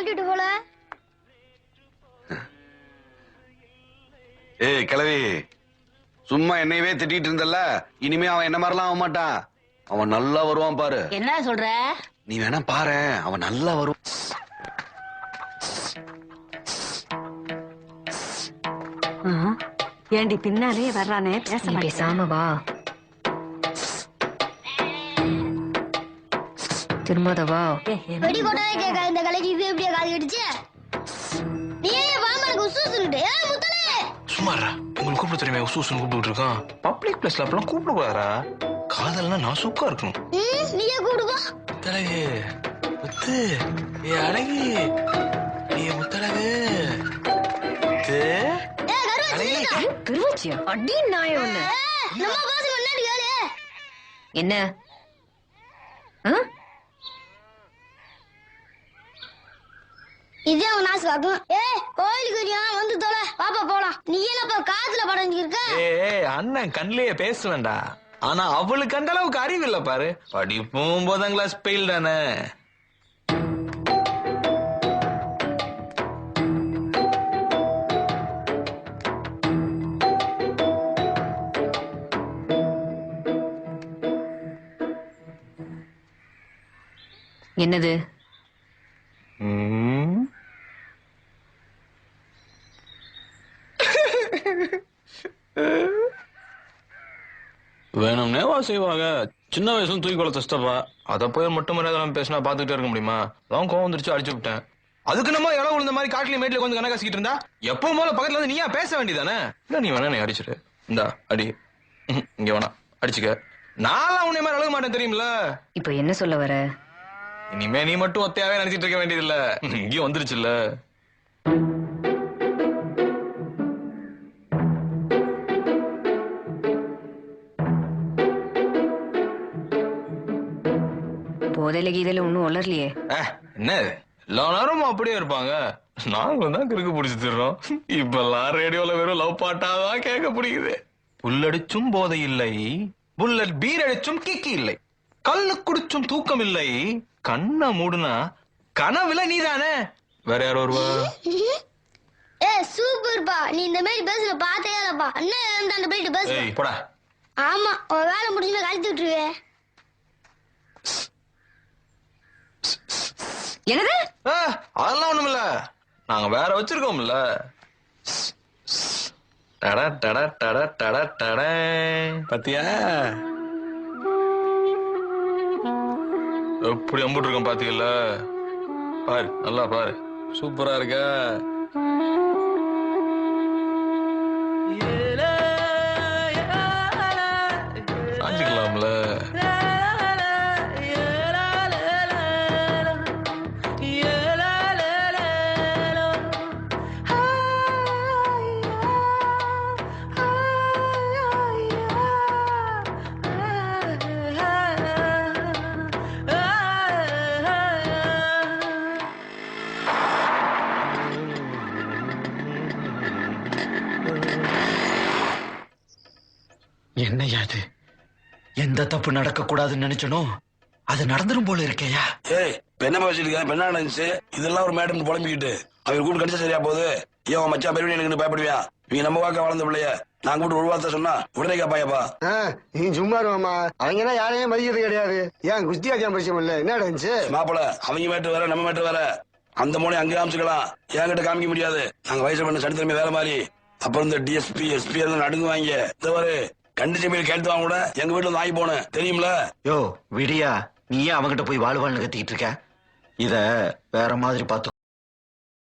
கழட்டிட்டு போல. ஏய் கிழவி, சும்மா என்னையவே திட்டிட்டு இருந்தல்ல, இனிமே அவன் என்ன மாதிரிலாம் ஆக மாட்டான். அவன் நல்லா வருவான் பாரு. என்ன சொல்ற? நீ வேணா பாரு, அவன் நல்லா வருவான். ஏண்டி பின்னாலே வர்றானே, பேசாம வா. திரும்பதவா வெடி கொட்டாலே கேட்காது இந்த கலைக்கு, இது எப்படியா காது கடிச்சு? நீ ஏன் பாம்பனுக்கு உசு சொல்லிட்டு? முத்தலே சும்மாரா, உங்களுக்கு கூப்பிட தெரியுமே, உசூசுன்னு கூப்பிட்டு இருக்கான். பப்ளிக் பிளேஸ்ல அப்பெல்லாம் கூப்பிட கூடாதா? காதல்னா நான் சூக்கா இருக்கணும். நீயே கூப்பிடுவா. முத்தழகு முத்து, ஏ அழகி, ஏ முத்தழகு முத்து. திருவச்சியா அடி நாய ஒண்ணு. நம்ம பாச முன்னாடி கேளு. என்ன இதே அவன் நாசு காக்கும். கோயிலுக்கு வந்து தொலை, பாப்பா போலாம். நீ என்னப்பா காதுல படைஞ்சிருக்க? அண்ணன் கண்ணிலேயே பேசுவேன்டா, ஆனா அவளுக்கு அந்த அளவுக்கு அறிவு இல்ல பாரு. படிப்பும் 9ஆம் கிளாஸ் பெயில் தானே. என்னது? வேணும்னே வா செய்வாங்க. சின்ன வயசுல தூக்கி கொள்ள தஸ்தப்பா, அத போய் மட்டும் மரியாதை பேசினா பாத்துக்கிட்டே இருக்க முடியுமா? அதான் கோவம் வந்துருச்சு, அடிச்சு விட்டேன். அதுக்கு நம்ம இடம் விழுந்த மாதிரி காட்டுல மேட்ல கொஞ்சம் கணக்காசிக்கிட்டு இருந்தா எப்பவும் போல பக்கத்துல வந்து நீயா பேச வேண்டியதானே? இல்ல நீ வேணா நீ அடிச்சிரு, இந்தா அடி. இங்க வேணா அடிச்சுக்க, நான் உன்னை மாதிரி அழக மாட்டேன் தெரியுமில்ல. இப்ப என்ன சொல்ல வர? இனிமே நீ மட்டும் ஒத்தையாவே நினைச்சிட்டு இருக்க வேண்டியது இல்ல, இங்கேயும் வந்துருச்சுல்ல. போதையில கீதையில ஒன்னும் வளரலையே. என்ன எல்லா நேரமும் அப்படியே இருப்பாங்க? நாங்களும் தான் கிறுக்கு பிடிச்சு தர்றோம். இப்பெல்லாம் ரேடியோல வெறும் லவ் பாட்டாதான் கேட்க பிடிக்குது. புல்லடிச்சும் போதை இல்லை, புல்லட் பீர் அடிச்சும் கிக்கி இல்லை, கல்லு குடிச்சும் தூக்கம் இல்லை, கண்ணை மூடுனா கனவுல நீதானே. வேற யார் வருவா? சூப்பர்ப்பா, நீ இந்த மாதிரி பேசுற பார்த்தே இல்லப்பா. அண்ணன் அந்த போயிட்டு பேசு. போடா. ஆமா, உன் வேலை முடிஞ்சுமே கழித்து விட்டுருவே. என்னது? அதெல்லாம் ஒண்ணும் இல்ல, நாங்க வேற வச்சிருக்கோம்ல. டட டட டட டட டட. பாத்தியா எப்படி அம்புட்டு இருக்கோம் பாத்தீங்கல்ல? பாரு, நல்லா பாரு, சூப்பரா இருக்க. சாஞ்சிக்கலாம்ல. என்னையா இது? எந்த தப்பு நடக்க கூடாதுன்னு நினைச்சனோ அது நடந்துரும் போல இருக்கேயா. ஏய், என்ன வச்சிருக்க? என்ன நடந்துச்சு? இதெல்லாம் ஒரு மேடம் புலம்பிக்கிட்டு அவர் கூட்டு கடிச்சா சரியா போகுது. ஏன் மச்சான் பெருமை எனக்கு பயப்படுவியா? நீங்க நம்ம வாக்க வளர்ந்த பிள்ளைய நான் கூட்டு ஒரு வார்த்தை சொன்னா உடனே கேப்பாயப்பா. நீ சும்மா இருவாமா, அவங்க யாரையும் மதிக்கிறது கிடையாது. ஏன் குஸ்தியா விஷயம் இல்ல, என்ன நடந்துச்சு? மாப்பிள, அவங்க மேட்டு வேற, நம்ம மேட்டு வேற. அந்த மூணை அங்கே காமிச்சுக்கலாம், என்கிட்ட காமிக்க முடியாது. நாங்க வயசு பண்ண சனித்திறமை வேற மாதிரி. அப்புறம் இந்த டிஎஸ்பி எஸ்பி எல்லாம் நடுங்குவாங்க. இந்த கண்டிச்சு மேல கேட்டு வாங்க கூட எங்க வீட்டுல வந்து வாங்கி போனேன் தெரியுமில. யோ விடியா, நீயே அவங்கிட்ட போய் வாழ்வாள்னு கத்திக்கிட்டு இருக்க. இத வேற மாதிரி பார்த்து